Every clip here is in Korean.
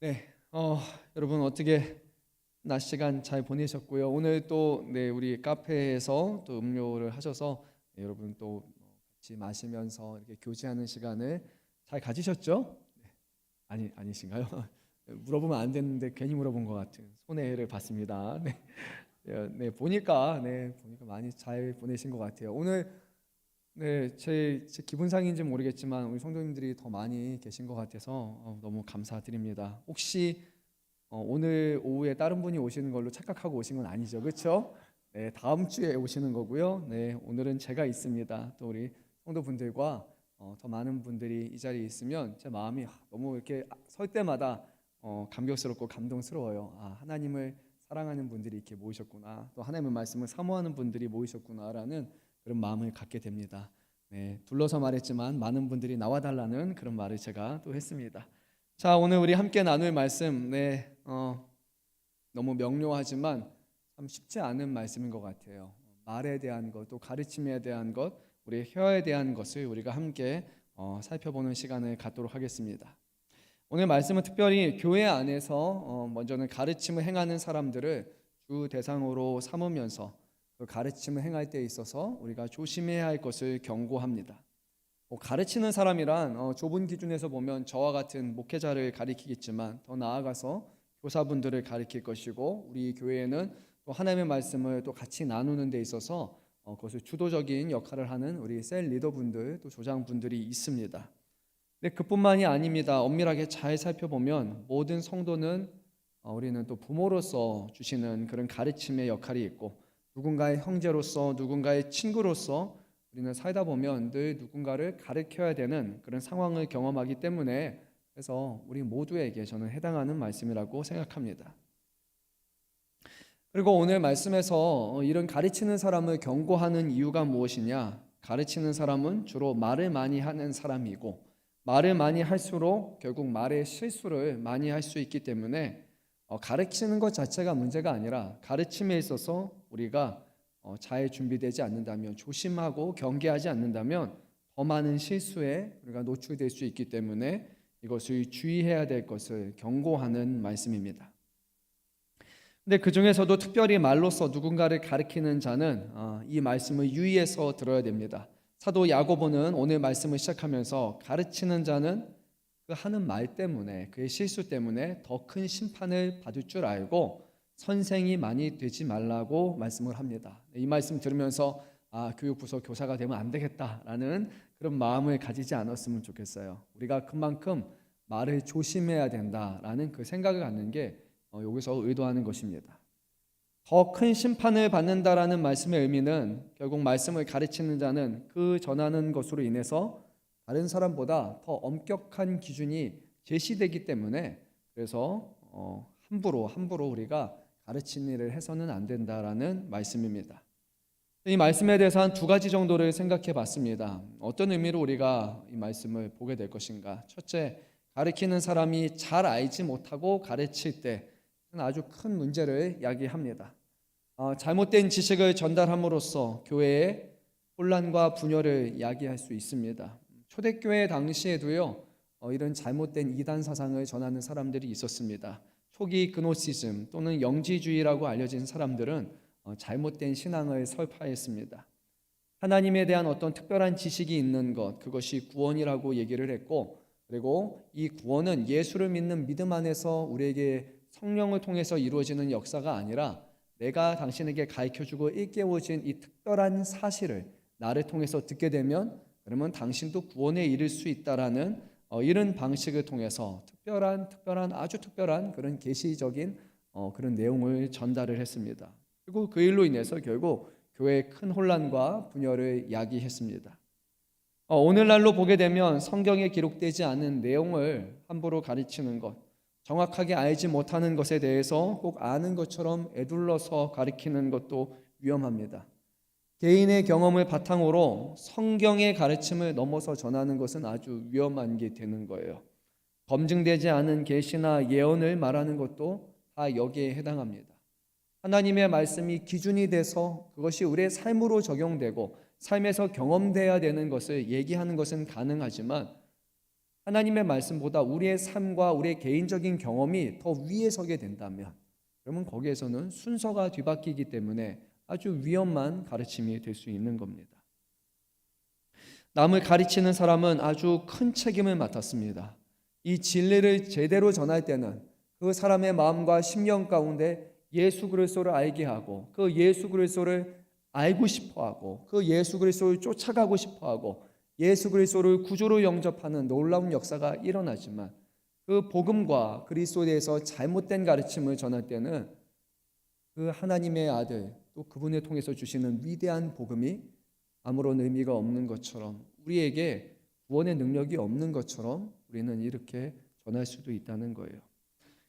네, 여러분 어떻게 낮 시간 잘 보내셨고요. 오늘 또 우리 카페에서 또 음료를 하셔서 여러분 또 같이 마시면서 이렇게 교제하는 시간을 잘 가지셨죠? 아니신가요? 물어보면 안 되는데 괜히 물어본 것 같은 손해를 봤습니다. 네, 보니까 많이 잘 보내신 것 같아요. 오늘 제 기분상인지 모르겠지만 우리 성도님들이 더 많이 계신 것 같아서 너무 감사드립니다. 혹시 오늘 오후에 다른 분이 오시는 걸로 착각하고 오신 건 아니죠, 그렇죠? 네, 다음 주에 오시는 거고요. 네, 오늘은 제가 있습니다. 또 우리 성도분들과 더 많은 분들이 이 자리에 있으면 제 마음이 너무 이렇게 설 때마다 감격스럽고 감동스러워요. 하나님을 사랑하는 분들이 이렇게 모이셨구나. 또 하나님의 말씀을 사모하는 분들이 모이셨구나라는 그런 마음을 갖게 됩니다. 네, 둘러서 말했지만 많은 분들이 나와달라는 그런 말을 제가 또 했습니다. 자, 오늘 우리 함께 나눌 말씀, 너무 명료하지만 참 쉽지 않은 말씀인 것 같아요. 말에 대한 것, 또 가르침에 대한 것, 우리의 혀에 대한 것을 우리가 함께 살펴보는 시간을 갖도록 하겠습니다. 오늘 말씀은 특별히 교회 안에서 먼저는 가르침을 행하는 사람들을 주 대상으로 삼으면서 그 가르침을 행할 때 있어서 우리가 조심해야 할 것을 경고합니다. 가르치는 사람이란 좁은 기준에서 보면 저와 같은 목회자를 가리키겠지만 더 나아가서 교사분들을 가리킬 것이고, 우리 교회에는 또 하나님의 말씀을 또 같이 나누는 데 있어서 그것을 주도적인 역할을 하는 우리 셀 리더분들, 또 조장분들이 있습니다. 근데 그뿐만이 아닙니다. 엄밀하게 잘 살펴보면 모든 성도는 우리는 또 부모로서 주시는 그런 가르침의 역할이 있고, 누군가의 형제로서, 누군가의 친구로서 우리는 살다 보면 늘 누군가를 가르쳐야 되는 그런 상황을 경험하기 때문에, 그래서 우리 모두에게 저는 해당하는 말씀이라고 생각합니다. 그리고 오늘 말씀에서 이런 가르치는 사람을 경고하는 이유가 무엇이냐? 가르치는 사람은 주로 말을 많이 하는 사람이고, 말을 많이 할수록 결국 말의 실수를 많이 할 수 있기 때문에 가르치는 것 자체가 문제가 아니라 가르침에 있어서 우리가 잘 준비되지 않는다면, 조심하고 경계하지 않는다면 더 많은 실수에 우리가 노출될 수 있기 때문에 이것을 주의해야 될 것을 경고하는 말씀입니다. 근데 그 중에서도 특별히 말로써 누군가를 가르치는 자는 이 말씀을 유의해서 들어야 됩니다. 사도 야고보는 오늘 말씀을 시작하면서 가르치는 자는 그 하는 말 때문에, 그의 실수 때문에 더 큰 심판을 받을 줄 알고 선생이 많이 되지 말라고 말씀을 합니다. 이 말씀 들으면서 교육부서 교사가 되면 안 되겠다라는 그런 마음을 가지지 않았으면 좋겠어요. 우리가 그만큼 말을 조심해야 된다라는 그 생각을 갖는 게 여기서 의도하는 것입니다. 더 큰 심판을 받는다라는 말씀의 의미는 결국 말씀을 가르치는 자는 그 전하는 것으로 인해서 다른 사람보다 더 엄격한 기준이 제시되기 때문에, 그래서 함부로 우리가 가르치는 일을 해서는 안 된다라는 말씀입니다. 이 말씀에 대해서 한 두 가지 정도를 생각해 봤습니다. 어떤 의미로 우리가 이 말씀을 보게 될 것인가? 첫째, 가르치는 사람이 잘 알지 못하고 가르칠 때 아주 큰 문제를 야기합니다. 잘못된 지식을 전달함으로써 교회의 혼란과 분열을 야기할 수 있습니다. 초대교회 당시에도요, 이런 잘못된 이단 사상을 전하는 사람들이 있었습니다. 초기 그노시즘 또는 영지주의라고 알려진 사람들은 잘못된 신앙을 설파했습니다. 하나님에 대한 어떤 특별한 지식이 있는 것, 그것이 구원이라고 얘기를 했고, 그리고 이 구원은 예수를 믿는 믿음 안에서 우리에게 성령을 통해서 이루어지는 역사가 아니라 내가 당신에게 가르쳐주고 일깨워진 이 특별한 사실을 나를 통해서 듣게 되면 그러면 당신도 구원에 이를 수 있다라는 이런 방식을 통해서 특별한 아주 특별한 그런 계시적인 그런 내용을 전달을 했습니다. 그리고 그 일로 인해서 결국 교회의 큰 혼란과 분열을 야기했습니다. 오늘날로 보게 되면 성경에 기록되지 않은 내용을 함부로 가르치는 것, 정확하게 알지 못하는 것에 대해서 꼭 아는 것처럼 에둘러서 가르치는 것도 위험합니다. 개인의 경험을 바탕으로 성경의 가르침을 넘어서 전하는 것은 아주 위험한 게 되는 거예요. 검증되지 않은 계시나 예언을 말하는 것도 다 여기에 해당합니다. 하나님의 말씀이 기준이 돼서 그것이 우리의 삶으로 적용되고 삶에서 경험돼야 되는 것을 얘기하는 것은 가능하지만, 하나님의 말씀보다 우리의 삶과 우리의 개인적인 경험이 더 위에 서게 된다면, 그러면 거기에서는 순서가 뒤바뀌기 때문에 아주 위험한 가르침이 될 수 있는 겁니다. 남을 가르치는 사람은 아주 큰 책임을 맡았습니다. 이 진리를 제대로 전할 때는 그 사람의 마음과 심령 가운데 예수 그리스도를 알게 하고, 그 예수 그리스도를 알고 싶어하고, 그 예수 그리스도를 쫓아가고 싶어하고, 예수 그리스도를 구주로 영접하는 놀라운 역사가 일어나지만, 그 복음과 그리스도에 대해서 잘못된 가르침을 전할 때는 그 하나님의 아들, 또 그분을 통해서 주시는 위대한 복음이 아무런 의미가 없는 것처럼, 우리에게 구원의 능력이 없는 것처럼 우리는 이렇게 전할 수도 있다는 거예요.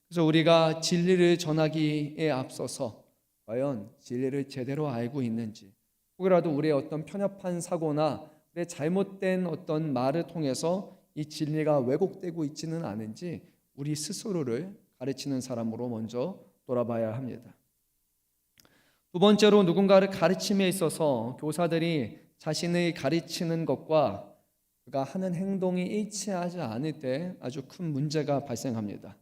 그래서 우리가 진리를 전하기에 앞서서 과연 진리를 제대로 알고 있는지, 혹이라도 우리의 어떤 편협한 사고나 우리의 잘못된 어떤 말을 통해서 이 진리가 왜곡되고 있지는 않은지 우리 스스로를 가르치는 사람으로 먼저 돌아봐야 합니다. 두 번째로, 누군가를 가르침에 있어서 교사들이 자신을 가르치는 것과 그가 하는 행동이 일치하지 않을 때 아주 큰 문제가 발생합니다.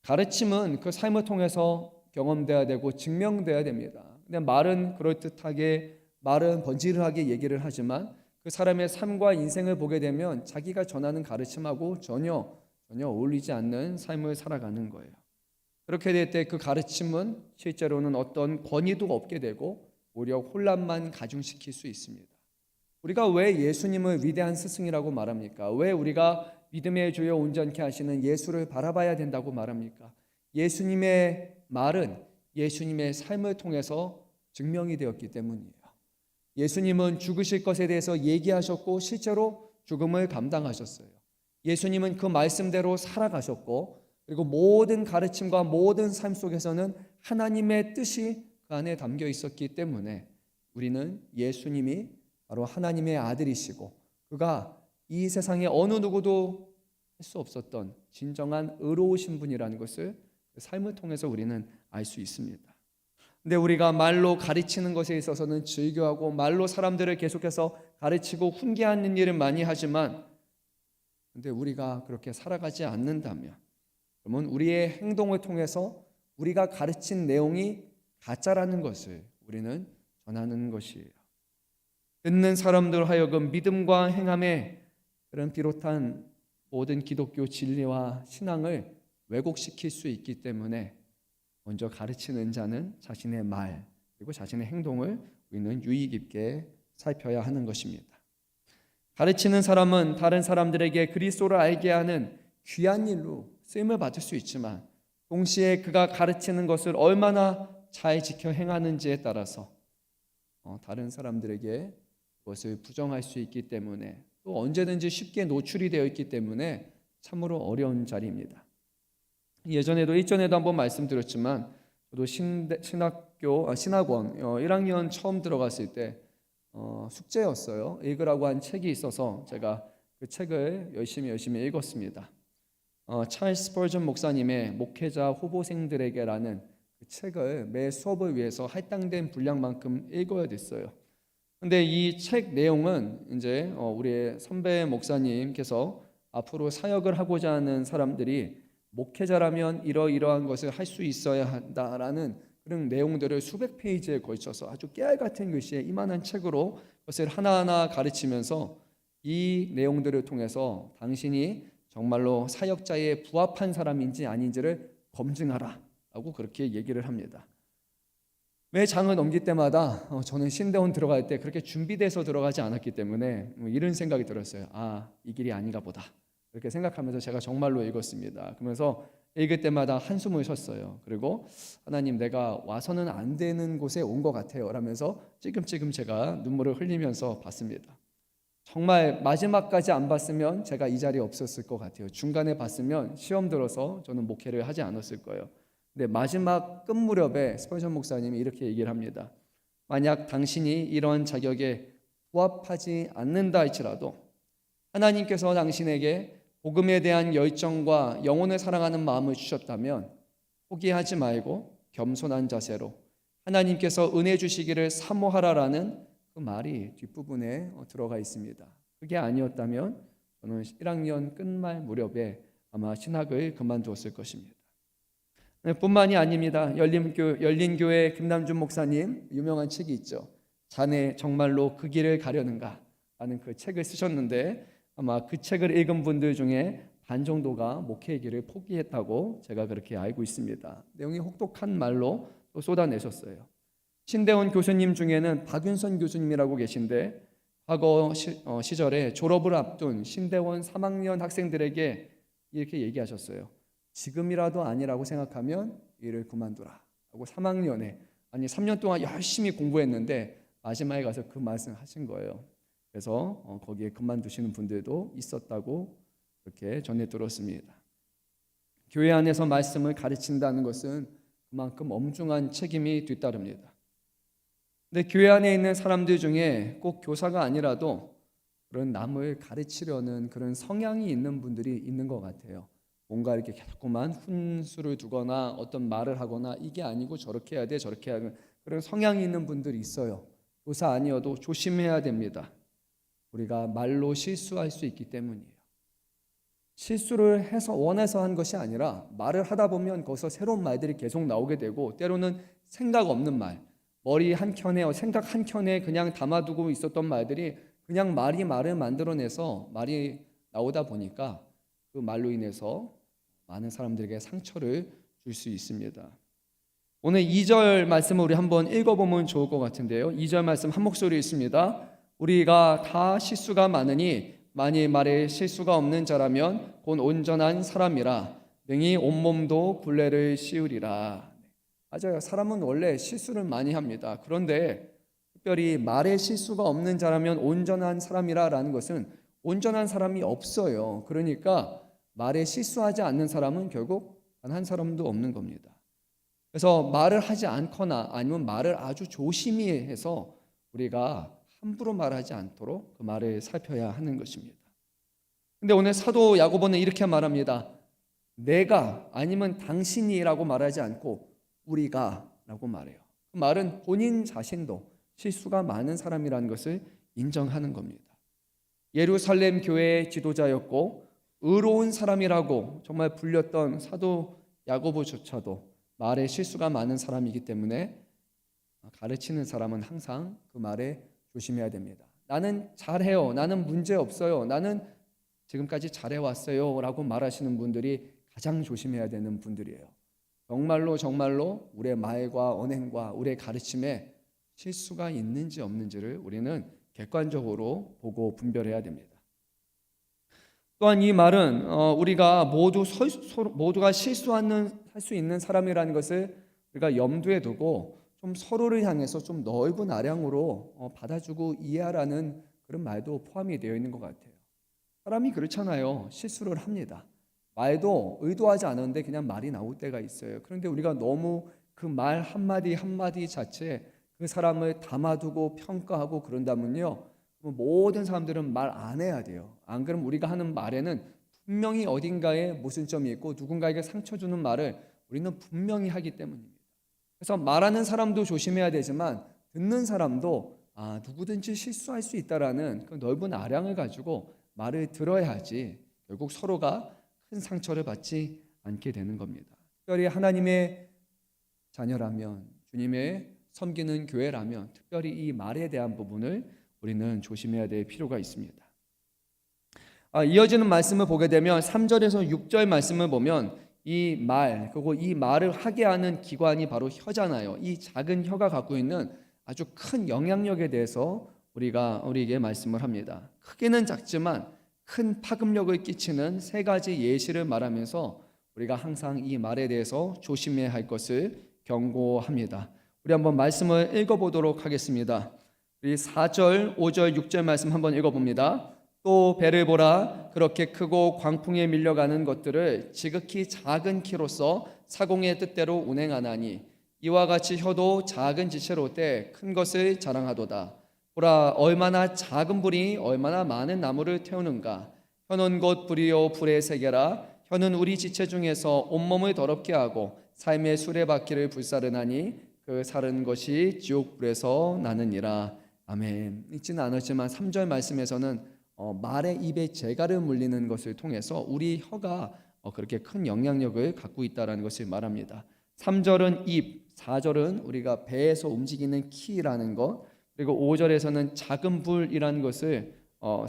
가르침은 그 삶을 통해서 경험돼야 되고 증명돼야 됩니다. 근데 말은 그럴듯하게, 말은 번지르하게 얘기를 하지만 그 사람의 삶과 인생을 보게 되면 자기가 전하는 가르침하고 전혀 어울리지 않는 삶을 살아가는 거예요. 그렇게 될 때 그 가르침은 실제로는 어떤 권위도 없게 되고 오히려 혼란만 가중시킬 수 있습니다. 우리가 왜 예수님을 위대한 스승이라고 말합니까? 왜 우리가 믿음의 주여 온전케 하시는 예수를 바라봐야 된다고 말합니까? 예수님의 말은 예수님의 삶을 통해서 증명이 되었기 때문이에요. 예수님은 죽으실 것에 대해서 얘기하셨고 실제로 죽음을 감당하셨어요. 예수님은 그 말씀대로 살아가셨고, 그리고 모든 가르침과 모든 삶 속에서는 하나님의 뜻이 그 안에 담겨 있었기 때문에 우리는 예수님이 바로 하나님의 아들이시고, 그가 이 세상에 어느 누구도 할 수 없었던 진정한 의로우신 분이라는 것을 그 삶을 통해서 우리는 알 수 있습니다. 근데 우리가 말로 가르치는 것에 있어서는 즐겨하고 말로 사람들을 계속해서 가르치고 훈계하는 일을 많이 하지만, 근데 우리가 그렇게 살아가지 않는다면, 그러면 우리의 행동을 통해서 우리가 가르친 내용이 가짜라는 것을 우리는 전하는 것이에요. 듣는 사람들 하여금 믿음과 행함에 그런 비롯한 모든 기독교 진리와 신앙을 왜곡시킬 수 있기 때문에 먼저 가르치는 자는 자신의 말 그리고 자신의 행동을 우리는 유의 깊게 살펴야 하는 것입니다. 가르치는 사람은 다른 사람들에게 그리스도를 알게 하는 귀한 일로 쓰임을 받을 수 있지만, 동시에 그가 가르치는 것을 얼마나 잘 지켜 행하는지에 따라서 다른 사람들에게 그것을 부정할 수 있기 때문에, 또 언제든지 쉽게 노출이 되어 있기 때문에 참으로 어려운 자리입니다. 예전에도 일전에도 한번 말씀드렸지만, 저도 신학원 1학년 처음 들어갔을 때 숙제였어요. 읽으라고 한 책이 있어서 제가 그 책을 열심히 읽었습니다. 찰스 스펄전 목사님의 목회자 후보생들에게라는 그 책을 매 수업을 위해서 할당된 분량만큼 읽어야 됐어요. 근데 이 책 내용은 이제 우리의 선배 목사님께서 앞으로 사역을 하고자 하는 사람들이 목회자라면 이러이러한 것을 할 수 있어야 한다라는 그런 내용들을 수백 페이지에 걸쳐서 아주 깨알 같은 글씨에 이만한 책으로 그것을 하나하나 가르치면서 이 내용들을 통해서 당신이 정말로 사역자에 부합한 사람인지 아닌지를 검증하라 라고 그렇게 얘기를 합니다. 매 장을 넘길 때마다 저는 신대원 들어갈 때 그렇게 준비돼서 들어가지 않았기 때문에 이런 생각이 들었어요. 이 길이 아닌가 보다. 그렇게 생각하면서 제가 정말로 읽었습니다. 그러면서 읽을 때마다 한숨을 쉬었어요. 그리고 하나님, 내가 와서는 안 되는 곳에 온 것 같아요 라면서 찔끔찔끔 제가 눈물을 흘리면서 봤습니다. 정말 마지막까지 안 봤으면 제가 이 자리에 없었을 것 같아요. 중간에 봤으면 시험 들어서 저는 목회를 하지 않았을 거예요. 근데 마지막 끝 무렵에 스펄전 목사님이 이렇게 얘기를 합니다. 만약 당신이 이런 자격에 부합하지 않는다 할지라도 하나님께서 당신에게 복음에 대한 열정과 영혼을 사랑하는 마음을 주셨다면 포기하지 말고 겸손한 자세로 하나님께서 은혜 주시기를 사모하라라는 그 말이 뒷부분에 들어가 있습니다. 그게 아니었다면 저는 1학년 끝말 무렵에 아마 신학을 그만두었을 것입니다. 뿐만이 아닙니다. 열린교회 김남준 목사님 유명한 책이 있죠. 자네 정말로 그 길을 가려는가 라는 그 책을 쓰셨는데 아마 그 책을 읽은 분들 중에 반 정도가 목회의 길을 포기했다고 제가 그렇게 알고 있습니다. 내용이 혹독한 말로 또 쏟아내셨어요. 신대원 교수님 중에는 박윤선 교수님이라고 계신데 과거 시절에 졸업을 앞둔 신대원 3학년 학생들에게 이렇게 얘기하셨어요. 지금이라도 아니라고 생각하면 일을 그만두라 하고 3학년에 3년 동안 열심히 공부했는데 마지막에 가서 그 말씀 하신 거예요. 그래서 거기에 그만두시는 분들도 있었다고 그렇게 전해 들었습니다. 교회 안에서 말씀을 가르친다는 것은 그만큼 엄중한 책임이 뒤따릅니다. 근데 교회 안에 있는 사람들 중에 꼭 교사가 아니라도 그런 남을 가르치려는 그런 성향이 있는 분들이 있는 것 같아요. 뭔가 이렇게 자꾸만 훈수를 두거나 어떤 말을 하거나 이게 아니고 저렇게 해야 돼 저렇게 해야 돼 그런 성향이 있는 분들이 있어요. 교사 아니어도 조심해야 됩니다. 우리가 말로 실수할 수 있기 때문이에요. 실수를 해서 원해서 한 것이 아니라 말을 하다 보면 거기서 새로운 말들이 계속 나오게 되고 때로는 생각 없는 말, 머리 한켠에 생각 한켠에 그냥 담아두고 있었던 말들이 그냥 말을 만들어내서 말이 나오다 보니까 그 말로 인해서 많은 사람들에게 상처를 줄 수 있습니다. 오늘 2절 말씀을 우리 한번 읽어보면 좋을 것 같은데요. 2절 말씀 한 목소리 있습니다. 우리가 다 실수가 많으니 만일 말에 실수가 없는 자라면 곧 온전한 사람이라 능히 온몸도 굴레를 씌우리라. 맞아요. 사람은 원래 실수를 많이 합니다. 그런데 특별히 말에 실수가 없는 자라면 온전한 사람이라 라는 것은 온전한 사람이 없어요. 그러니까 말에 실수하지 않는 사람은 결국 단 한 사람도 없는 겁니다. 그래서 말을 하지 않거나 아니면 말을 아주 조심히 해서 우리가 함부로 말하지 않도록 그 말을 살펴야 하는 것입니다. 근데 오늘 사도 야고보는 이렇게 말합니다. 내가 아니면 당신이라고 말하지 않고 우리가 라고 말해요. 그 말은 본인 자신도 실수가 많은 사람이라는 것을 인정하는 겁니다. 예루살렘 교회의 지도자였고 의로운 사람이라고 정말 불렸던 사도 야고보조차도 말에 실수가 많은 사람이기 때문에 가르치는 사람은 항상 그 말에 조심해야 됩니다. 나는 잘해요. 나는 문제 없어요. 나는 지금까지 잘해왔어요 라고 말하시는 분들이 가장 조심해야 되는 분들이에요. 정말로 우리의 말과 언행과 우리의 가르침에 실수가 있는지 없는지를 우리는 객관적으로 보고 분별해야 됩니다. 또한 이 말은 우리가 모두가 실수할 수 있는 사람이라는 것을 우리가 염두에 두고 좀 서로를 향해서 좀 넓은 아량으로 받아주고 이해하라는 그런 말도 포함이 되어 있는 것 같아요. 사람이 그렇잖아요. 실수를 합니다. 말도 의도하지 않았는데 그냥 말이 나올 때가 있어요. 그런데 우리가 너무 그 말 한마디 한마디 자체에 그 사람을 담아두고 평가하고 그런다면요, 모든 사람들은 말 안 해야 돼요. 안 그러면 우리가 하는 말에는 분명히 어딘가에 모순점이 있고 누군가에게 상처 주는 말을 우리는 분명히 하기 때문입니다. 그래서 말하는 사람도 조심해야 되지만 듣는 사람도 누구든지 실수할 수 있다라는 그 넓은 아량을 가지고 말을 들어야 하지 결국 서로가 큰 상처를 받지 않게 되는 겁니다. 특별히 하나님의 자녀라면 주님의 섬기는 교회라면 특별히 이 말에 대한 부분을 우리는 조심해야 될 필요가 있습니다. 이어지는 말씀을 보게 되면 3절에서 6절 말씀을 보면 이 말 그리고 이 말을 하게 하는 기관이 바로 혀잖아요. 이 작은 혀가 갖고 있는 아주 큰 영향력에 대해서 우리에게 말씀을 합니다. 크기는 작지만 큰 파급력을 끼치는 세 가지 예시를 말하면서 우리가 항상 이 말에 대해서 조심해야 할 것을 경고합니다. 우리 한번 말씀을 읽어보도록 하겠습니다. 우리 4절, 5절, 6절 말씀 한번 읽어봅니다. 또 배를 보라. 그렇게 크고 광풍에 밀려가는 것들을 지극히 작은 키로서 사공의 뜻대로 운행하나니 이와 같이 혀도 작은 지체로 때 큰 것을 자랑하도다. 보라, 얼마나 작은 불이 얼마나 많은 나무를 태우는가. 혀는 곧 불이요 불의 세계라. 혀는 우리 지체 중에서 온몸을 더럽게 하고 삶의 수레바퀴를 불사르나니 그 사른 것이 지옥불에서 나느니라. 아멘. 읽지는 않았지만 3절 말씀에서는 말의 입에 재갈을 물리는 것을 통해서 우리 혀가 그렇게 큰 영향력을 갖고 있다는 것을 말합니다. 3절은 입, 4절은 우리가 배에서 움직이는 키라는 것, 그리고 5절에서는 작은 불이라는 것을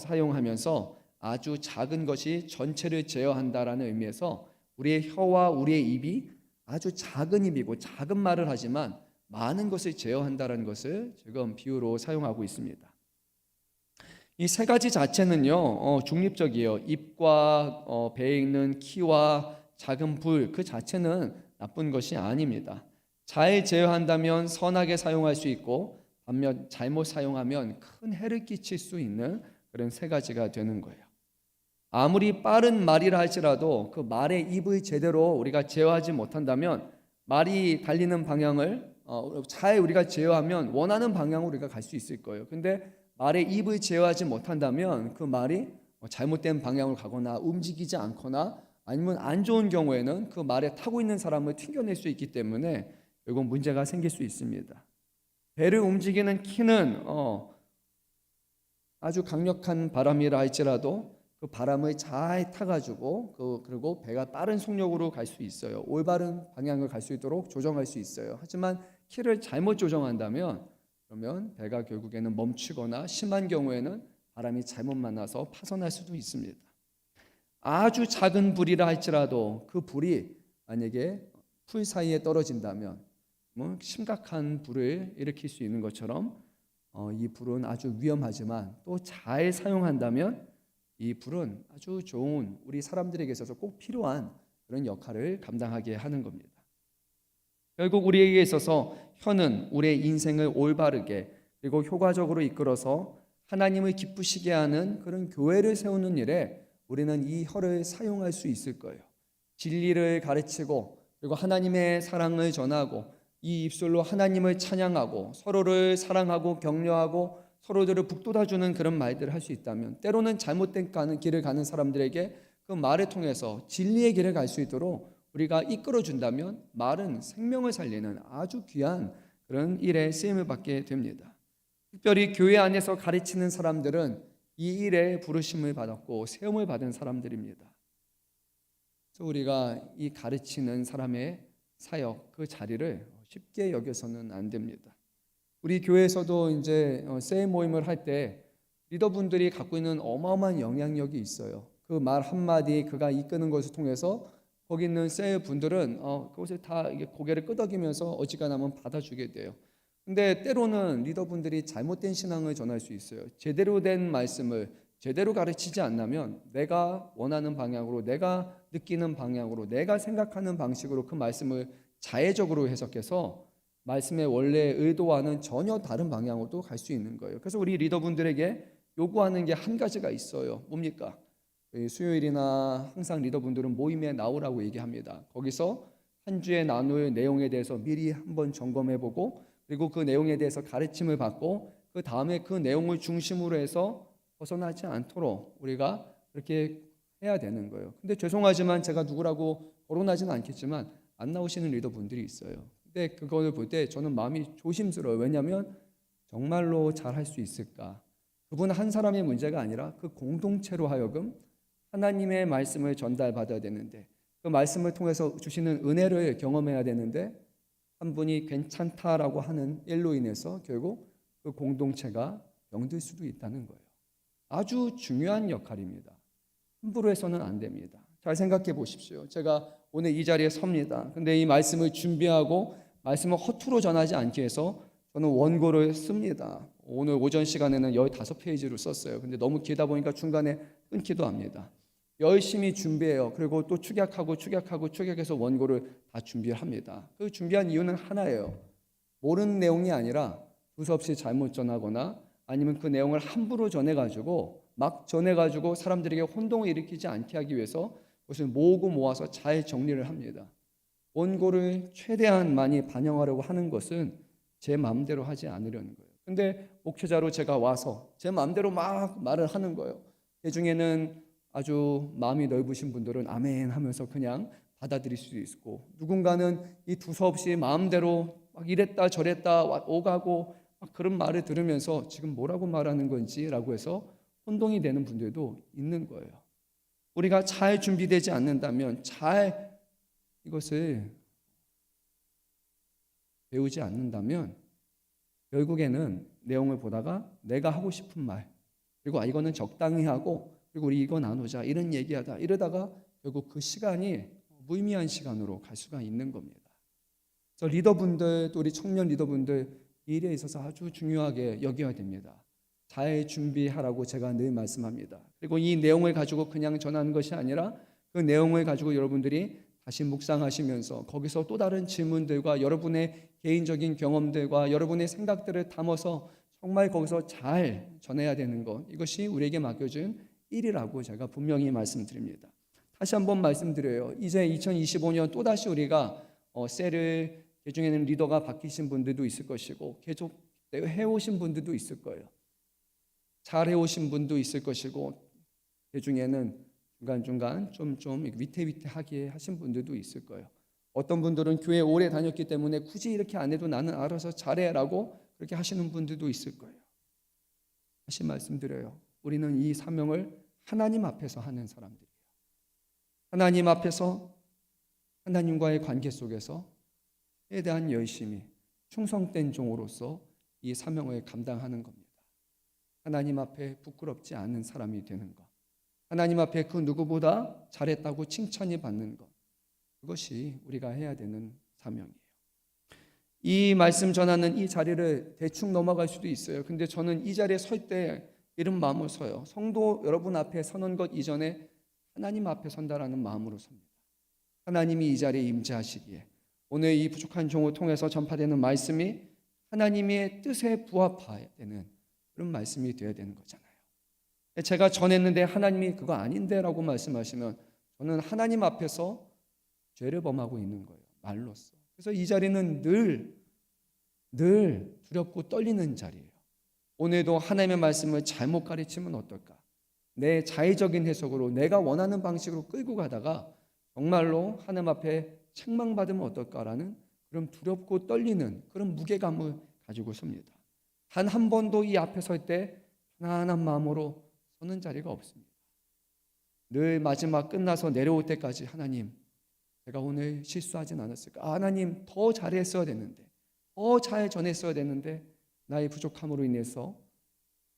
사용하면서 아주 작은 것이 전체를 제어한다라는 의미에서 우리의 혀와 우리의 입이 아주 작은 입이고 작은 말을 하지만 많은 것을 제어한다라는 것을 지금 비유로 사용하고 있습니다. 이 세 가지 자체는요 중립적이에요. 입과 배에 있는 키와 작은 불 그 자체는 나쁜 것이 아닙니다. 잘 제어한다면 선하게 사용할 수 있고 반면 잘못 사용하면 큰 해를 끼칠 수 있는 그런 세 가지가 되는 거예요. 아무리 빠른 말이라 할지라도 그 말의 입을 제대로 우리가 제어하지 못한다면 말이 달리는 방향을 잘 우리가 제어하면 원하는 방향으로 우리가 갈 수 있을 거예요. 근데 말의 입을 제어하지 못한다면 그 말이 잘못된 방향으로 가거나 움직이지 않거나 아니면 안 좋은 경우에는 그 말에 타고 있는 사람을 튕겨낼 수 있기 때문에 결국 문제가 생길 수 있습니다. 배를 움직이는 키는 아주 강력한 바람이라 할지라도 그 바람을 잘 타가지고 그리고 배가 빠른 속력으로 갈 수 있어요. 올바른 방향을 갈 수 있도록 조정할 수 있어요. 하지만 키를 잘못 조정한다면 그러면 배가 결국에는 멈추거나 심한 경우에는 바람이 잘못 만나서 파손할 수도 있습니다. 아주 작은 불이라 할지라도 그 불이 만약에 풀 사이에 떨어진다면 심각한 불을 일으킬 수 있는 것처럼 이 불은 아주 위험하지만 또 잘 사용한다면 이 불은 아주 좋은 우리 사람들에게 있어서 꼭 필요한 그런 역할을 감당하게 하는 겁니다. 결국 우리에게 있어서 혀는 우리의 인생을 올바르게 그리고 효과적으로 이끌어서 하나님을 기쁘시게 하는 그런 교회를 세우는 일에 우리는 이 혀를 사용할 수 있을 거예요. 진리를 가르치고 그리고 하나님의 사랑을 전하고 이 입술로 하나님을 찬양하고 서로를 사랑하고 격려하고 서로들을 북돋아주는 그런 말들을 할 수 있다면 때로는 잘못된 길을 가는 사람들에게 그 말을 통해서 진리의 길을 갈 수 있도록 우리가 이끌어준다면 말은 생명을 살리는 아주 귀한 그런 일에 쓰임을 받게 됩니다. 특별히 교회 안에서 가르치는 사람들은 이 일에 부르심을 받았고 세움을 받은 사람들입니다. 그래서 우리가 이 가르치는 사람의 사역 그 자리를 쉽게 여겨서는 안 됩니다. 우리 교회에서도 이제 세 모임을 할 때 리더분들이 갖고 있는 어마어마한 영향력이 있어요. 그 말 한마디 그가 이끄는 것을 통해서 거기 있는 세 분들은 그것을 다 고개를 끄덕이면서 어지간하면 받아주게 돼요. 근데 때로는 리더분들이 잘못된 신앙을 전할 수 있어요. 제대로 된 말씀을 제대로 가르치지 않으면 내가 원하는 방향으로 내가 느끼는 방향으로 내가 생각하는 방식으로 그 말씀을 자해적으로 해석해서 말씀의 원래 의도와는 전혀 다른 방향으로도 갈 수 있는 거예요. 그래서 우리 리더분들에게 요구하는 게 한 가지가 있어요. 뭡니까? 수요일이나 항상 리더분들은 모임에 나오라고 얘기합니다. 거기서 한 주에 나눌 내용에 대해서 미리 한번 점검해보고 그리고 그 내용에 대해서 가르침을 받고 그 다음에 그 내용을 중심으로 해서 벗어나지 않도록 우리가 그렇게 해야 되는 거예요. 근데 죄송하지만 제가 누구라고 거론하지는 않겠지만 안 나오시는 리더분들이 있어요. 근데 그걸 볼 때 저는 마음이 조심스러워요. 왜냐하면 정말로 잘할 수 있을까? 그분 한 사람의 문제가 아니라 그 공동체로 하여금 하나님의 말씀을 전달받아야 되는데 그 말씀을 통해서 주시는 은혜를 경험해야 되는데 한 분이 괜찮다라고 하는 일로 인해서 결국 그 공동체가 병들 수도 있다는 거예요. 아주 중요한 역할입니다. 함부로 해서는 안 됩니다. 잘 생각해 보십시오. 제가 오늘 이 자리에 섭니다. 근데 이 말씀을 준비하고 말씀을 허투루 전하지 않기 위해서 저는 원고를 씁니다. 오늘 오전 시간에는 15페이지로 썼어요. 근데 너무 길다 보니까 중간에 끊기도 합니다. 열심히 준비해요. 그리고 또 축약해서 원고를 다 준비를 합니다. 그 준비한 이유는 하나예요. 모르는 내용이 아니라 두서없이 잘못 전하거나 아니면 그 내용을 함부로 전해가지고 막 전해가지고 사람들에게 혼동을 일으키지 않게 하기 위해서 그것을 모으고 모아서 잘 정리를 합니다. 원고를 최대한 많이 반영하려고 하는 것은 제 마음대로 하지 않으려는 거예요. 근데 목회자로 제가 와서 제 마음대로 막 말을 하는 거예요. 그 중에는 아주 마음이 넓으신 분들은 아멘 하면서 그냥 받아들일 수도 있고 누군가는 이 두서없이 마음대로 막 이랬다 저랬다 오가고 막 그런 말을 들으면서 지금 뭐라고 말하는 건지라고 해서 혼동이 되는 분들도 있는 거예요. 우리가 잘 준비되지 않는다면, 잘 이것을 배우지 않는다면 결국에는 내용을 보다가 내가 하고 싶은 말, 그리고 이거는 적당히 하고, 그리고 우리 이거 나누자 이런 얘기하다 이러다가 결국 그 시간이 무의미한 시간으로 갈 수가 있는 겁니다. 그래서 리더분들, 또 우리 청년 리더분들, 이 일에 있어서 아주 중요하게 여겨야 됩니다. 잘 준비하라고 제가 늘 말씀합니다. 그리고 이 내용을 가지고 그냥 전하는 것이 아니라 그 내용을 가지고 여러분들이 다시 묵상하시면서 거기서 또 다른 질문들과 여러분의 개인적인 경험들과 여러분의 생각들을 담아서 정말 거기서 잘 전해야 되는 것, 이것이 우리에게 맡겨진 일이라고 제가 분명히 말씀드립니다. 다시 한번 말씀드려요. 이제 2025년 또다시 우리가 셀을 개중에는 리더가 바뀌신 분들도 있을 것이고 계속 해오신 분들도 있을 거예요. 잘 해오신 분도 있을 것이고 개중에는 중간중간 좀 위태위태하게 하신 분들도 있을 거예요. 어떤 분들은 교회 오래 다녔기 때문에 굳이 이렇게 안 해도 나는 알아서 잘해라고 그렇게 하시는 분들도 있을 거예요. 다시 말씀드려요. 우리는 이 사명을 하나님 앞에서 하는 사람들이에요. 하나님 앞에서 하나님과의 관계 속에서 최대한 열심히 충성된 종으로서 이 사명을 감당하는 겁니다. 하나님 앞에 부끄럽지 않은 사람이 되는 것, 하나님 앞에 그 누구보다 잘했다고 칭찬이 받는 것, 그것이 우리가 해야 되는 사명이에요. 이 말씀 전하는 이 자리를 대충 넘어갈 수도 있어요. 근데 저는 이 자리에 설 때 이런 마음으로 서요. 성도 여러분 앞에 서는 것 이전에 하나님 앞에 선다라는 마음으로 섭니다. 하나님이 이 자리에 임재하시기에 오늘 이 부족한 종을 통해서 전파되는 말씀이 하나님의 뜻에 부합해야 되는 그런 말씀이 되어야 되는 거잖아요. 제가 전했는데 하나님이 그거 아닌데 라고 말씀하시면 저는 하나님 앞에서 죄를 범하고 있는 거예요. 말로써. 그래서 이 자리는 늘 두렵고 떨리는 자리예요. 오늘도 하나님의 말씀을 잘못 가르치면 어떨까? 내 자의적인 해석으로 내가 원하는 방식으로 끌고 가다가 정말로 하나님 앞에 책망받으면 어떨까라는 그런 두렵고 떨리는 그런 무게감을 가지고 섭니다. 단 한 번도 이 앞에 설 때 편안한 마음으로 서는 자리가 없습니다. 늘 마지막 끝나서 내려올 때까지 하나님, 제가 오늘 실수하진 않았을까? 하나님, 더 잘했어야 됐는데, 더 잘 전했어야 됐는데 나의 부족함으로 인해서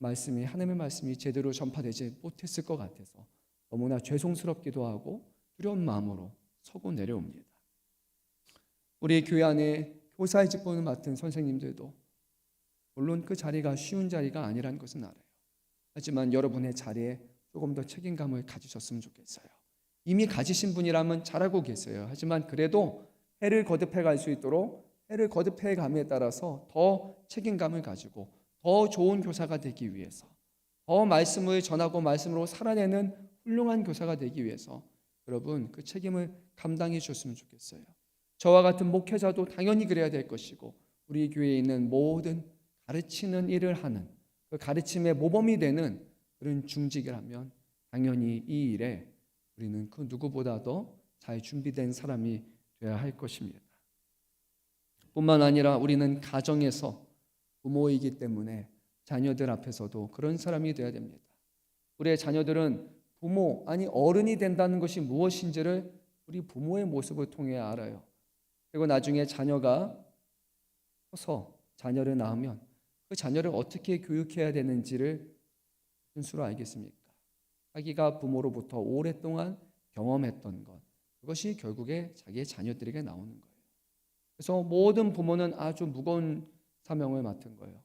하나님의 말씀이 제대로 전파되지 못했을 것 같아서 너무나 죄송스럽기도 하고 두려운 마음으로 서고 내려옵니다. 우리 교회 안에 교사의 직분을 맡은 선생님들도 물론 그 자리가 쉬운 자리가 아니라는 것은 알아요. 하지만 여러분의 자리에 조금 더 책임감을 가지셨으면 좋겠어요. 이미 가지신 분이라면 잘하고 계세요. 하지만 그래도 해를 거듭해 갈 수 있도록 해를 거듭해 감에 따라서 더 책임감을 가지고 더 좋은 교사가 되기 위해서, 더 말씀을 전하고 말씀으로 살아내는 훌륭한 교사가 되기 위해서 여러분 그 책임을 감당해 주셨으면 좋겠어요. 저와 같은 목회자도 당연히 그래야 될 것이고 우리 교회에 있는 모든 가르치는 일을 하는 그 가르침의 모범이 되는 그런 중직이라면 당연히 이 일에 우리는 그 누구보다도 잘 준비된 사람이 되어야 할 것입니다. 뿐만 아니라 우리는 가정에서 부모이기 때문에 자녀들 앞에서도 그런 사람이 되어야 됩니다. 우리의 자녀들은 부모, 아니 어른이 된다는 것이 무엇인지를 우리 부모의 모습을 통해 알아요. 그리고 나중에 자녀가 커서 자녀를 낳으면 그 자녀를 어떻게 교육해야 되는지를 스스로 알겠습니까? 자기가 부모로부터 오랫동안 경험했던 것, 그것이 결국에 자기의 자녀들에게 나오는 거예요. 그래서 모든 부모는 아주 무거운 사명을 맡은 거예요.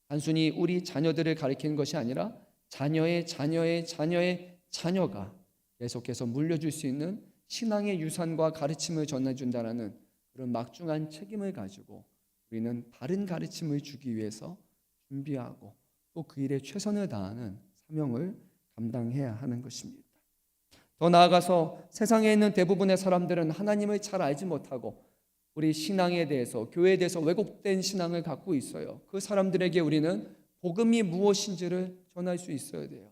단순히 우리 자녀들을 가리키는 것이 아니라 자녀의 자녀의 자녀의 자녀가 계속해서 물려줄 수 있는 신앙의 유산과 가르침을 전해준다는 그런 막중한 책임을 가지고 우리는 바른 가르침을 주기 위해서 준비하고 또 그 일에 최선을 다하는 사명을 감당해야 하는 것입니다. 더 나아가서 세상에 있는 대부분의 사람들은 하나님을 잘 알지 못하고 우리 신앙에 대해서, 교회에 대해서 왜곡된 신앙을 갖고 있어요. 그 사람들에게 우리는 복음이 무엇인지를 전할 수 있어야 돼요.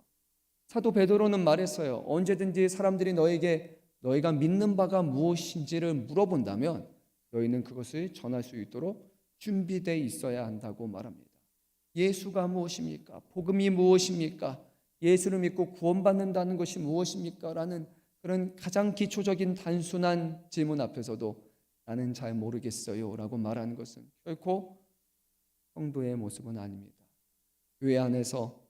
사도 베드로는 말했어요. 언제든지 사람들이 너에게 너희가 믿는 바가 무엇인지를 물어본다면 너희는 그것을 전할 수 있도록 준비되어 있어야 한다고 말합니다. 예수가 무엇입니까? 복음이 무엇입니까? 예수를 믿고 구원받는다는 것이 무엇입니까? 라는 그런 가장 기초적인 단순한 질문 앞에서도 나는 잘 모르겠어요 라고 말하는 것은 결코 성도의 모습은 아닙니다. 교회 안에서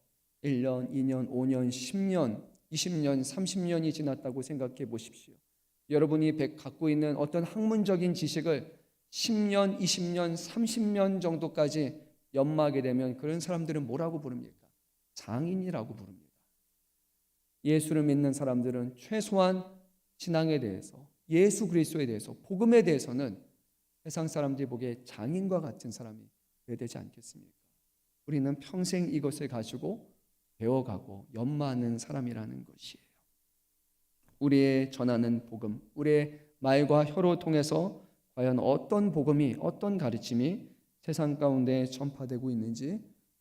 1년, 2년, 5년, 10년, 20년, 30년이 지났다고 생각해 보십시오. 여러분이 갖고 있는 어떤 학문적인 지식을 10년, 20년, 30년 정도까지 연마하게 되면 그런 사람들은 뭐라고 부릅니까? 장인이라고 부릅니다. 예수를 믿는 사람들은 최소한 신앙에 대해서, 예수 그리스도에 대해서, 복음에 대해서는 세상 사람들이 보기에 장인과 같은 사람이 되어야 되지 않겠습니까? 우리는 평생 이것을 가지고 배워가고 연마하는 사람이라는 것이에요. 우리의 전하는 복음, 우리의 말과 혀로 통해서 과연 어떤 복음이, 어떤 가르침이 세상 가운데 전파되고 있는지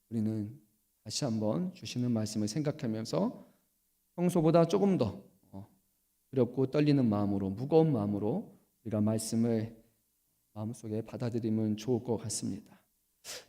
우리는 다시 한번 주시는 말씀을 생각하면서 평소보다 조금 더 두렵고 떨리는 마음으로, 무거운 마음으로 우리가 말씀을 마음속에 받아들이면 좋을 것 같습니다.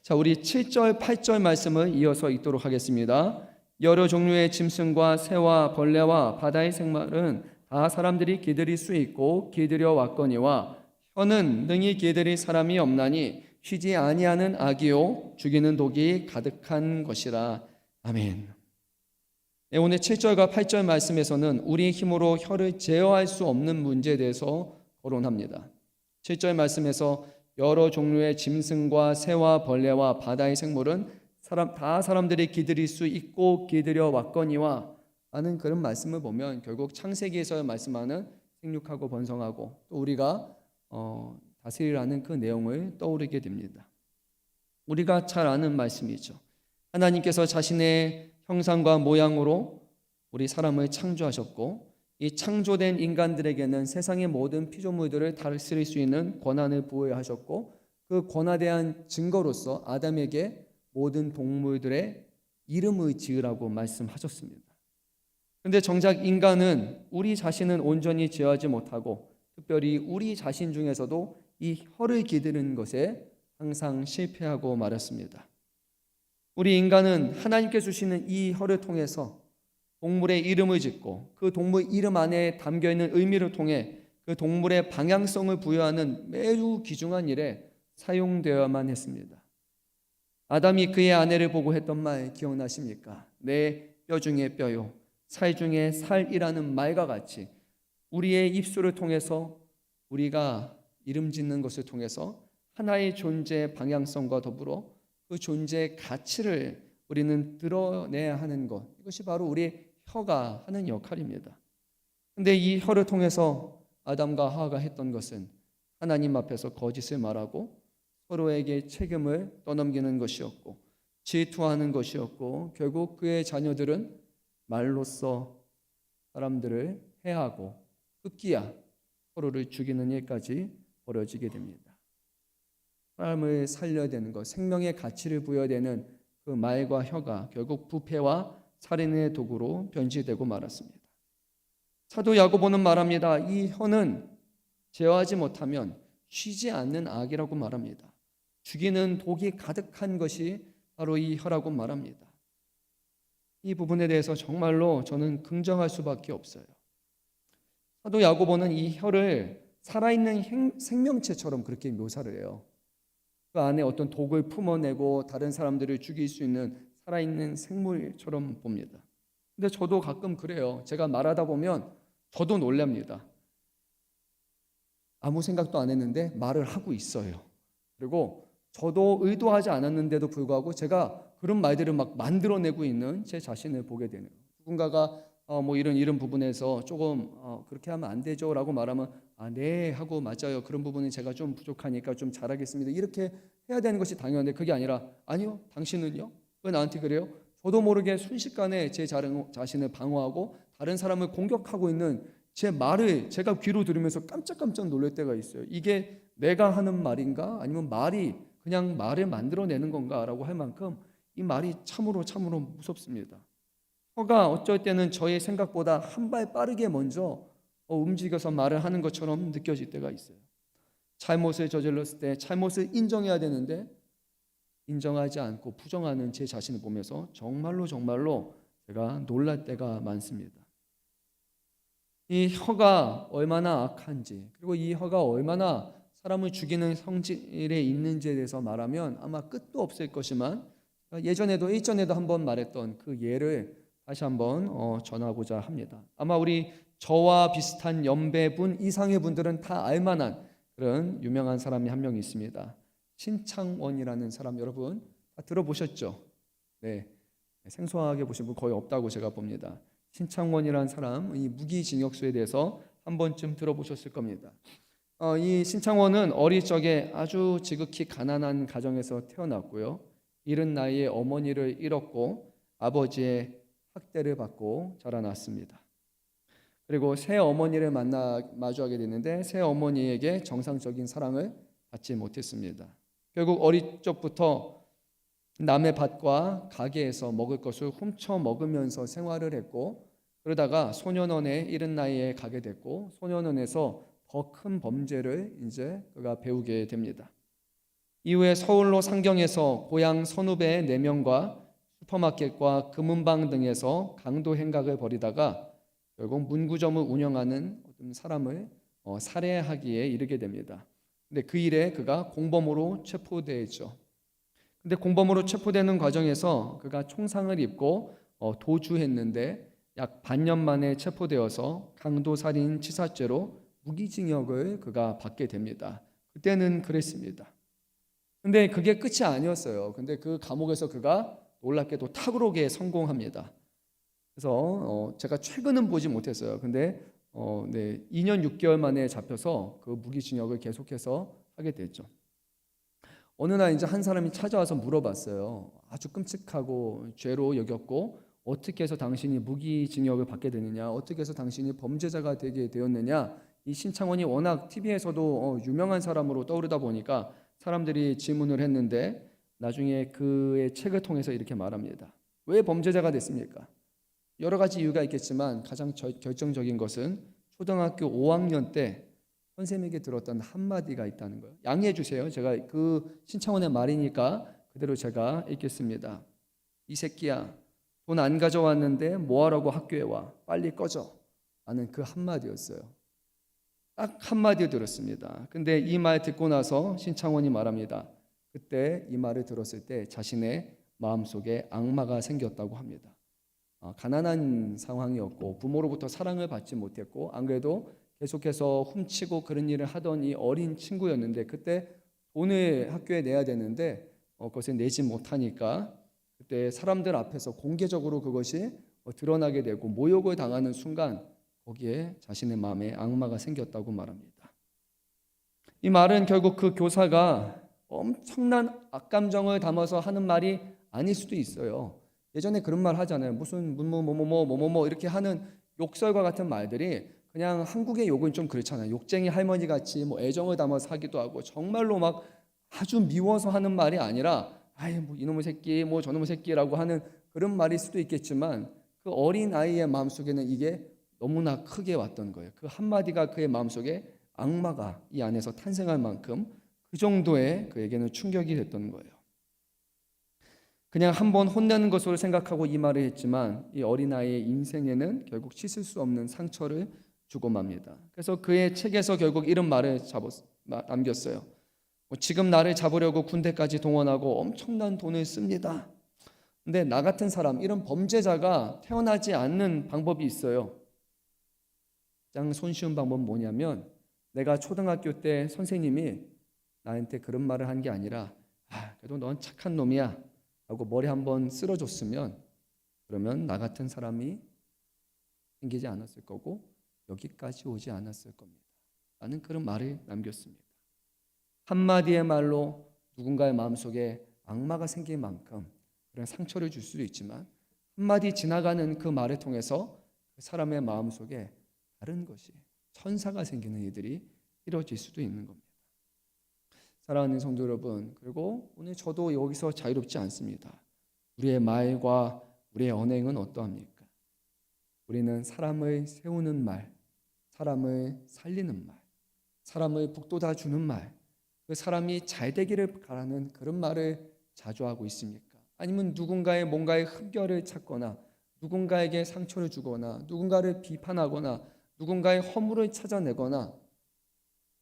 자, 우리 7절, 8절 말씀을 이어서 읽도록 하겠습니다. 여러 종류의 짐승과 새와 벌레와 바다의 생물은 다 사람들이 기들일 수 있고 기들여 왔거니와 혀는 능히 기들일 사람이 없나니 쉬지 아니하는 악이요 죽이는 독이 가득한 것이라. 아멘. 네, 오늘 7절과 8절 말씀에서는 우리 힘으로 혀를 제어할 수 없는 문제에 대해서 거론합니다. 7절 말씀에서 여러 종류의 짐승과 새와 벌레와 바다의 생물은 다 사람들이 기들일 수 있고 기들여 왔거니와 하는 그런 말씀을 보면 결국 창세기에서 말씀하는 생육하고 번성하고 또 우리가 다스리라는 그 내용을 떠오르게 됩니다. 우리가 잘 아는 말씀이죠. 하나님께서 자신의 형상과 모양으로 우리 사람을 창조하셨고 이 창조된 인간들에게는 세상의 모든 피조물들을 다스릴 수 있는 권한을 부여하셨고 그 권한대한 증거로서 아담에게 모든 동물들의 이름을 지으라고 말씀하셨습니다. 그런데 정작 인간은 우리 자신은 온전히 제어하지 못하고 특별히 우리 자신 중에서도 이 혀를 기르는 것에 항상 실패하고 말았습니다. 우리 인간은 하나님께 주시는 이 혀를 통해서 동물의 이름을 짓고 그 동물 이름 안에 담겨있는 의미를 통해 그 동물의 방향성을 부여하는 매우 귀중한 일에 사용되어야만 했습니다. 아담이 그의 아내를 보고 했던 말 기억나십니까? 내 뼈 중에 뼈요 살 중에 살이라는 말과 같이 우리의 입술을 통해서 우리가 이름 짓는 것을 통해서 하나의 존재의 방향성과 더불어 그 존재의 가치를 우리는 드러내야 하는 것, 이것이 바로 우리 혀가 하는 역할입니다. 그런데 이 혀를 통해서 아담과 하와가 했던 것은 하나님 앞에서 거짓을 말하고 서로에게 책임을 떠넘기는 것이었고 질투하는 것이었고 결국 그의 자녀들은 말로써 사람들을 해하고 흑기야 서로를 죽이는 일까지 벌어지게 됩니다. 사람을 살려야 되는 것, 생명의 가치를 부여야 되는 그 말과 혀가 결국 부패와 살인의 도구로 변질되고 말았습니다. 사도 야고보는 말합니다. 이 혀는 제어하지 못하면 쉬지 않는 악이라고 말합니다. 죽이는 독이 가득한 것이 바로 이 혀라고 말합니다. 이 부분에 대해서 정말로 저는 긍정할 수밖에 없어요. 사도 야고보는 이 혀를 살아있는 생명체처럼 그렇게 묘사를 해요. 그 안에 어떤 독을 품어내고 다른 사람들을 죽일 수 있는 살아있는 생물처럼 봅니다. 근데 저도 가끔 그래요. 제가 말하다 보면 저도 놀랍니다. 아무 생각도 안 했는데 말을 하고 있어요. 그리고 저도 의도하지 않았는데도 불구하고 제가 그런 말들을 막 만들어내고 있는 제 자신을 보게 되네요. 누군가가 뭐 이런 부분에서 조금 그렇게 하면 안 되죠 라고 말하면 네 하고 맞아요. 그런 부분은 제가 좀 부족하니까 좀 잘하겠습니다. 이렇게 해야 되는 것이 당연한데 그게 아니라 아니요 당신은요? 왜 나한테 그래요? 저도 모르게 순식간에 제 자신을 방어하고 다른 사람을 공격하고 있는 제 말을 제가 귀로 들으면서 깜짝깜짝 놀랄 때가 있어요. 이게 내가 하는 말인가? 아니면 말이 그냥 말을 만들어내는 건가? 라고 할 만큼 이 말이 참으로 무섭습니다. 혀가 어쩔 때는 저의 생각보다 한 발 빠르게 먼저 움직여서 말을 하는 것처럼 느껴질 때가 있어요. 잘못을 저질렀을 때 잘못을 인정해야 되는데 인정하지 않고 부정하는 제 자신을 보면서 정말로 제가 놀랄 때가 많습니다. 이 혀가 얼마나 악한지, 그리고 이 혀가 얼마나 사람을 죽이는 성질에 있는지에 대해서 말하면 아마 끝도 없을 것이지만, 예전에도 일전에도 한번 말했던 그 예를 다시 한번 전하고자 합니다. 아마 우리 저와 비슷한 연배분 이상의 분들은 다 알만한 그런 유명한 사람이 한 명 있습니다. 신창원이라는 사람, 여러분 다 들어보셨죠? 네, 생소하게 보신 분 거의 없다고 제가 봅니다. 신창원이라는 사람, 이 무기징역수에 대해서 한 번쯤 들어보셨을 겁니다. 이 신창원은 어릴 적에 아주 지극히 가난한 가정에서 태어났고요. 이른 나이에 어머니를 잃었고 아버지의 학대를 받고 자라났습니다. 그리고 새 어머니를 마주하게 됐는데 새 어머니에게 정상적인 사랑을 받지 못했습니다. 결국 어릴 적부터 남의 밭과 가게에서 먹을 것을 훔쳐 먹으면서 생활을 했고, 그러다가 소년원에 이른 나이에 가게 됐고, 소년원에서 더 큰 범죄를 이제 그가 배우게 됩니다. 이후에 서울로 상경해서 고향 선후배 4명과 슈퍼마켓과 금은방 등에서 강도 행각을 벌이다가 결국 문구점을 운영하는 어떤 사람을 살해하기에 이르게 됩니다. 근데 그 일에 그가 공범으로 체포되죠. 근데 공범으로 체포되는 과정에서 그가 총상을 입고 도주했는데 약 반년 만에 체포되어서 강도살인 치사죄로 무기징역을 그가 받게 됩니다. 그때는 그랬습니다. 근데 그게 끝이 아니었어요. 근데 그 감옥에서 그가 놀랍게도 탁월하게 성공합니다. 그래서 제가 최근은 보지 못했어요. 근데 2년 6개월 만에 잡혀서 그 무기징역을 계속해서 하게 됐죠. 어느 날 이제 한 사람이 찾아와서 물어봤어요. 아주 끔찍하고 죄로 여겼고 어떻게 해서 당신이 무기징역을 받게 되느냐, 어떻게 해서 당신이 범죄자가 되게 되었느냐. 이 신창원이 워낙 TV에서도 유명한 사람으로 떠오르다 보니까 사람들이 질문을 했는데 나중에 그의 책을 통해서 이렇게 말합니다. 왜 범죄자가 됐습니까? 여러 가지 이유가 있겠지만 가장 결정적인 것은 초등학교 5학년 때 선생님에게 들었던 한마디가 있다는 거예요. 양해해 주세요. 제가 그 신창원의 말이니까 그대로 제가 읽겠습니다. 이 새끼야, 돈 안 가져왔는데 뭐하라고 학교에 와? 빨리 꺼져. 라는 그 한마디였어요. 딱 한마디 들었습니다. 근데 이 말 듣고 나서 신창원이 말합니다. 그때 이 말을 들었을 때 자신의 마음속에 악마가 생겼다고 합니다. 가난한 상황이었고 부모로부터 사랑을 받지 못했고 안 그래도 계속해서 훔치고 그런 일을 하던 이 어린 친구였는데 그때 돈을 학교에 내야 되는데 그것을 내지 못하니까 그때 사람들 앞에서 공개적으로 그것이 드러나게 되고 모욕을 당하는 순간 거기에 자신의 마음에 악마가 생겼다고 말합니다. 이 말은 결국 그 교사가 엄청난 악감정을 담아서 하는 말이 아닐 수도 있어요. 예전에 그런 말 하잖아요. 무슨 뭐뭐뭐뭐뭐뭐뭐 이렇게 하는 욕설과 같은 말들이 그냥 한국의 욕은 좀 그렇잖아요. 욕쟁이 할머니 같이 뭐 애정을 담아서 하기도 하고 정말로 막 아주 미워서 하는 말이 아니라 아이 뭐 이놈의 새끼 뭐 저놈의 새끼라고 하는 그런 말일 수도 있겠지만 그 어린 아이의 마음속에는 이게 너무나 크게 왔던 거예요. 그 한마디가 그의 마음속에 악마가 이 안에서 탄생할 만큼 그 정도의 그에게는 충격이 됐던 거예요. 그냥 한번 혼내는 것으로 생각하고 이 말을 했지만 이 어린아이의 인생에는 결국 씻을 수 없는 상처를 주고 맙니다. 그래서 그의 책에서 결국 이런 말을 남겼어요. 지금 나를 잡으려고 군대까지 동원하고 엄청난 돈을 씁니다. 근데 나 같은 사람, 이런 범죄자가 태어나지 않는 방법이 있어요. 가장 손쉬운 방법은 뭐냐면 내가 초등학교 때 선생님이 나한테 그런 말을 한 게 아니라 그래도 넌 착한 놈이야 하고 머리 한번 쓸어줬으면 그러면 나 같은 사람이 생기지 않았을 거고 여기까지 오지 않았을 겁니다. 라는 그런 말을 남겼습니다. 한마디의 말로 누군가의 마음속에 악마가 생길 만큼 그런 상처를 줄 수도 있지만 한마디 지나가는 그 말을 통해서 그 사람의 마음속에 다른 것이 천사가 생기는 일들이 이루어질 수도 있는 겁니다. 사랑하는 성도 여러분, 그리고 오늘 저도 여기서 자유롭지 않습니다. 우리의 말과 우리의 언행은 어떠합니까? 우리는 사람을 세우는 말, 사람을 살리는 말, 사람을 북돋아 주는 말, 그 사람이 잘 되기를 바라는 그런 말을 자주 하고 있습니까? 아니면 누군가의 뭔가의 흠결을 찾거나 누군가에게 상처를 주거나 누군가를 비판하거나 누군가의 허물을 찾아내거나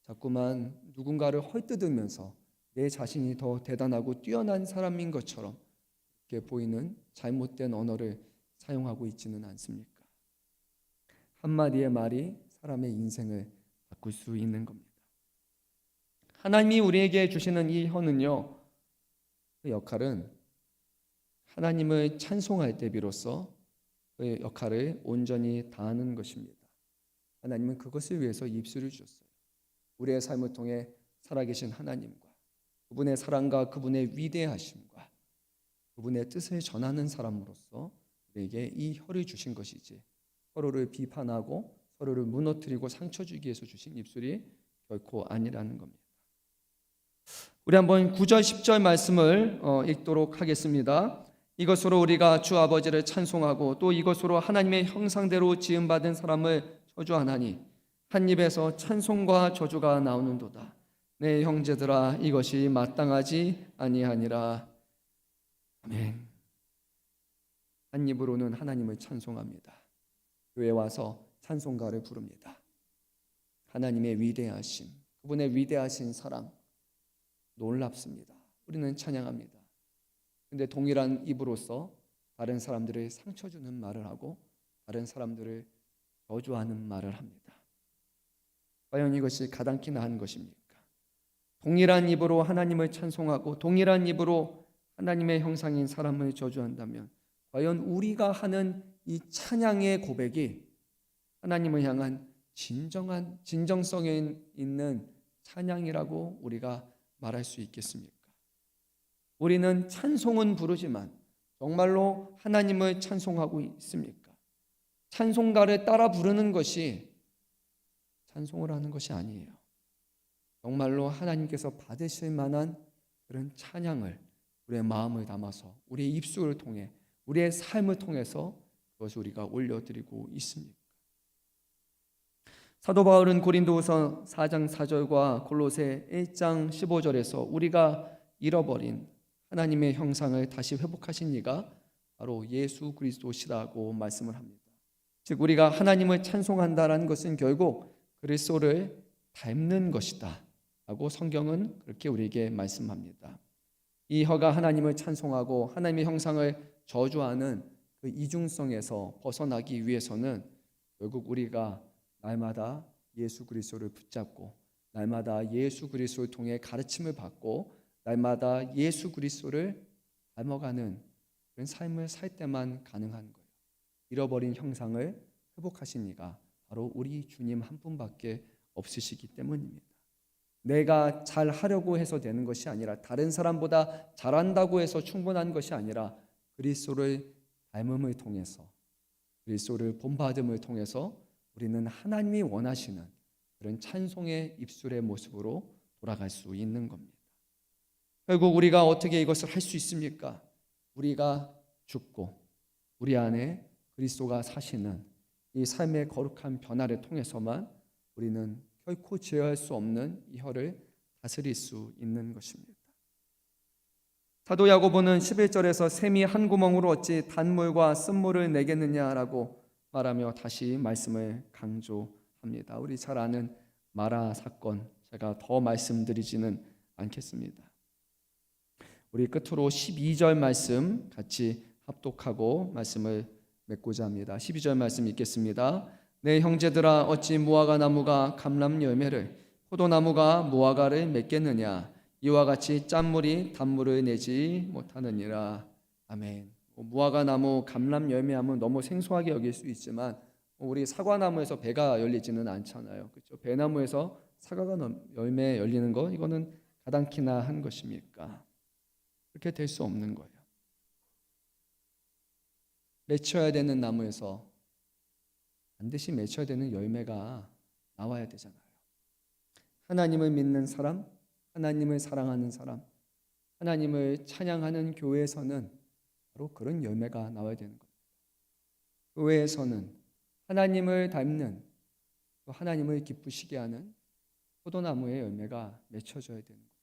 자꾸만 누군가를 헐뜯으면서 내 자신이 더 대단하고 뛰어난 사람인 것처럼 이렇게 보이는 잘못된 언어를 사용하고 있지는 않습니까? 한마디의 말이 사람의 인생을 바꿀 수 있는 겁니다. 하나님이 우리에게 주시는 이 혀는요, 그 역할은 하나님을 찬송할 때 비로소 그 역할을 온전히 다하는 것입니다. 하나님은 그것을 위해서 입술을 주셨어요. 우리의 삶을 통해 살아계신 하나님과 그분의 사랑과 그분의 위대하심과 그분의 뜻을 전하는 사람으로서 우리에게 이 혀를 주신 것이지, 서로를 비판하고 서로를 무너뜨리고 상처 주기 위해서 주신 입술이 결코 아니라는 겁니다. 우리 한번 9절 10절 말씀을 읽도록 하겠습니다. 이것으로 우리가 주 아버지를 찬송하고 또 이것으로 하나님의 형상대로 지음받은 사람을 저주하나니 한 입에서 찬송과 저주가 나오는도다. 내 형제들아, 이것이 마땅하지 아니하니라. 아멘. 한 입으로는 하나님을 찬송합니다. 교회에 와서 찬송가를 부릅니다. 하나님의 위대하심, 그분의 위대하신 사랑 놀랍습니다. 우리는 찬양합니다. 근데 동일한 입으로서 다른 사람들을 상처 주는 말을 하고 다른 사람들을 저주하는 말을 합니다. 과연 이것이 가당키나 한 것입니까? 동일한 입으로 하나님을 찬송하고 동일한 입으로 하나님의 형상인 사람을 저주한다면 과연 우리가 하는 이 찬양의 고백이 하나님을 향한 진정성에 있는 찬양이라고 우리가 말할 수 있겠습니까? 우리는 찬송은 부르지만 정말로 하나님을 찬송하고 있습니까? 찬송가를 따라 부르는 것이 찬송을 하는 것이 아니에요. 정말로 하나님께서 받으실 만한 그런 찬양을 우리의 마음을 담아서 우리의 입술을 통해 우리의 삶을 통해서 그것을 우리가 올려드리고 있습니까? 사도 바울은 고린도후서 4장 4절과 골로새 1장 15절에서 우리가 잃어버린 하나님의 형상을 다시 회복하신 이가 바로 예수 그리스도시라고 말씀을 합니다. 즉 우리가 하나님을 찬송한다라는 것은 결국 그리스도를 닮는 것이다 라고 성경은 그렇게 우리에게 말씀합니다. 이 혀가 하나님을 찬송하고 하나님의 형상을 저주하는 그 이중성에서 벗어나기 위해서는 결국 우리가 날마다 예수 그리스도를 붙잡고 날마다 예수 그리스도를 통해 가르침을 받고 날마다 예수 그리스도를 닮아가는 그런 삶을 살 때만 가능한 거예요. 잃어버린 형상을 회복하신 이가 바로 우리 주님 한 분밖에 없으시기 때문입니다. 내가 잘하려고 해서 되는 것이 아니라 다른 사람보다 잘한다고 해서 충분한 것이 아니라 그리스도를 닮음을 통해서 그리스도를 본받음을 통해서 우리는 하나님이 원하시는 그런 찬송의 입술의 모습으로 돌아갈 수 있는 겁니다. 결국 우리가 어떻게 이것을 할 수 있습니까? 우리가 죽고 우리 안에 그리스도가 사시는 이 삶의 거룩한 변화를 통해서만 우리는 결코 제어할 수 없는 이 혀를 다스릴 수 있는 것입니다. 사도 야고보는 11절에서 샘이 한 구멍으로 어찌 단물과 쓴물을 내겠느냐라고 말하며 다시 말씀을 강조합니다. 우리 잘 아는 마라 사건, 제가 더 말씀드리지는 않겠습니다. 우리 끝으로 12절 말씀 같이 합독하고 말씀을 맺고자 합니다. 12절 말씀 읽겠습니다. 내 형제들아, 어찌 무화과 나무가 감람 열매를 포도나무가 무화과를 맺겠느냐? 이와 같이 짠물이 단물을 내지 못하느니라. 아멘. 무화과 나무 감람 열매하면 너무 생소하게 여길 수 있지만 우리 사과나무에서 배가 열리지는 않잖아요. 그렇죠? 배나무에서 사과가 열매 열리는 거 이거는 가당키나 한 것입니까? 그렇게 될 수 없는 거예요. 맺혀야 되는 나무에서 반드시 맺혀야 되는 열매가 나와야 되잖아요. 하나님을 믿는 사람, 하나님을 사랑하는 사람, 하나님을 찬양하는 교회에서는 바로 그런 열매가 나와야 되는 겁니다. 교회에서는 하나님을 닮는 또 하나님을 기쁘시게 하는 포도나무의 열매가 맺혀져야 되는 거예요.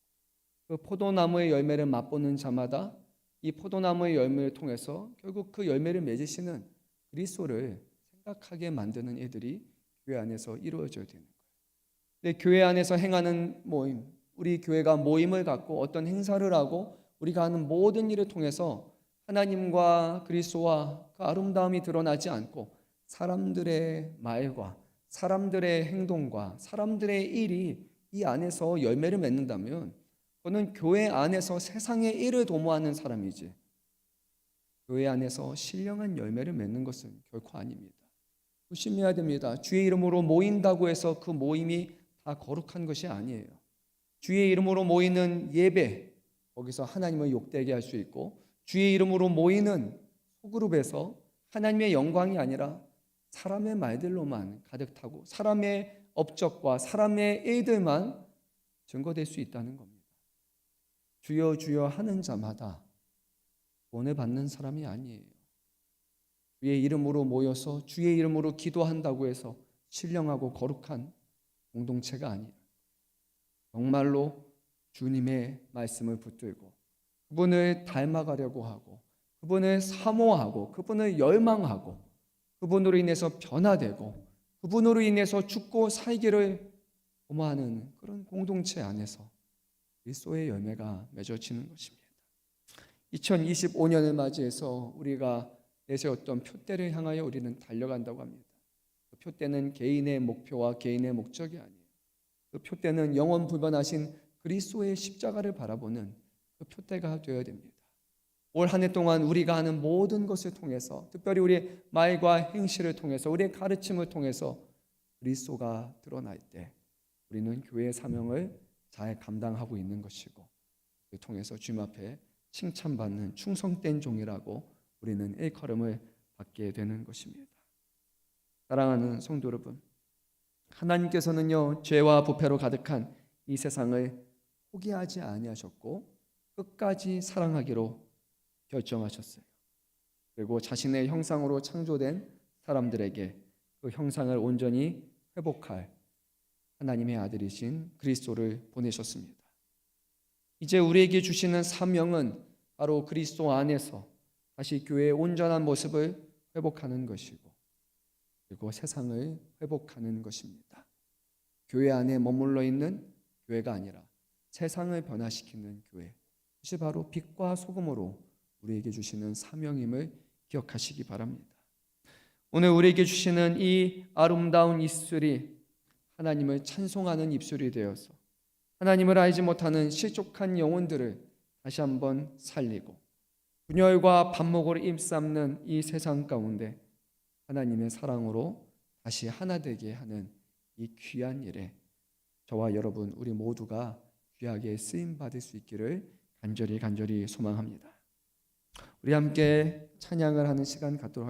그 포도나무의 열매를 맛보는 자마다 이 포도나무의 열매를 통해서 결국 그 열매를 맺으시는 그리스도를 생각하게 만드는 일들이 교회 안에서 이루어져야 되는 거예요. 근데 교회 안에서 행하는 모임, 우리 교회가 모임을 갖고 어떤 행사를 하고 우리가 하는 모든 일을 통해서 하나님과 그리스도와 그 아름다움이 드러나지 않고 사람들의 말과 사람들의 행동과 사람들의 일이 이 안에서 열매를 맺는다면 그는 교회 안에서 세상의 일을 도모하는 사람이지 교회 안에서 신령한 열매를 맺는 것은 결코 아닙니다. 조심해야 됩니다. 주의 이름으로 모인다고 해서 그 모임이 다 거룩한 것이 아니에요. 주의 이름으로 모이는 예배, 거기서 하나님을 욕되게 할 수 있고 주의 이름으로 모이는 소그룹에서 하나님의 영광이 아니라 사람의 말들로만 가득 타고 사람의 업적과 사람의 일들만 증거될 수 있다는 겁니다. 주여 주여 하는 자마다 구원을 받는 사람이 아니에요. 주의 이름으로 모여서 주의 이름으로 기도한다고 해서 신령하고 거룩한 공동체가 아니라 정말로 주님의 말씀을 붙들고 그분을 닮아가려고 하고 그분을 사모하고 그분을 열망하고 그분으로 인해서 변화되고 그분으로 인해서 죽고 살기를 도모하는 그런 공동체 안에서 그리스도의 열매가 맺어지는 것입니다. 2025년을 맞이해서 우리가 내세웠던 표대를 향하여 우리는 달려간다고 합니다. 그 표대는 개인의 목표와 개인의 목적이 아니에요. 그 표대는 영원 불변하신 그리스도의 십자가를 바라보는 그 표대가 되어야 됩니다. 올 한 해 동안 우리가 하는 모든 것을 통해서 특별히 우리의 말과 행실을 통해서 우리의 가르침을 통해서 그리스도가 드러날 때 우리는 교회의 사명을 잘 감당하고 있는 것이고 그 통해서 주님 앞에 칭찬받는 충성된 종이라고 우리는 일컬음을 받게 되는 것입니다. 사랑하는 성도 여러분, 하나님께서는요 죄와 부패로 가득한 이 세상을 포기하지 아니하셨고 끝까지 사랑하기로 결정하셨어요. 그리고 자신의 형상으로 창조된 사람들에게 그 형상을 온전히 회복할 하나님의 아들이신 그리스도를 보내셨습니다. 이제 우리에게 주시는 사명은 바로 그리스도 안에서 다시 교회의 온전한 모습을 회복하는 것이고 그리고 세상을 회복하는 것입니다. 교회 안에 머물러 있는 교회가 아니라 세상을 변화시키는 교회, 이것이 바로 빛과 소금으로 우리에게 주시는 사명임을 기억하시기 바랍니다. 오늘 우리에게 주시는 이 아름다운 입술이 하나님을 찬송하는 입술이 되어서 하나님을 알지 못하는 실족한 영혼들을 다시 한번 살리고 분열과 반목으로 입삼는 이 세상 가운데 하나님의 사랑으로 다시 하나 되게 하는 이 귀한 일에 저와 여러분 우리 모두가 귀하게 쓰임 받을 수 있기를 간절히 소망합니다. 우리 함께 찬양을 하는 시간 갖도록 하겠습니다.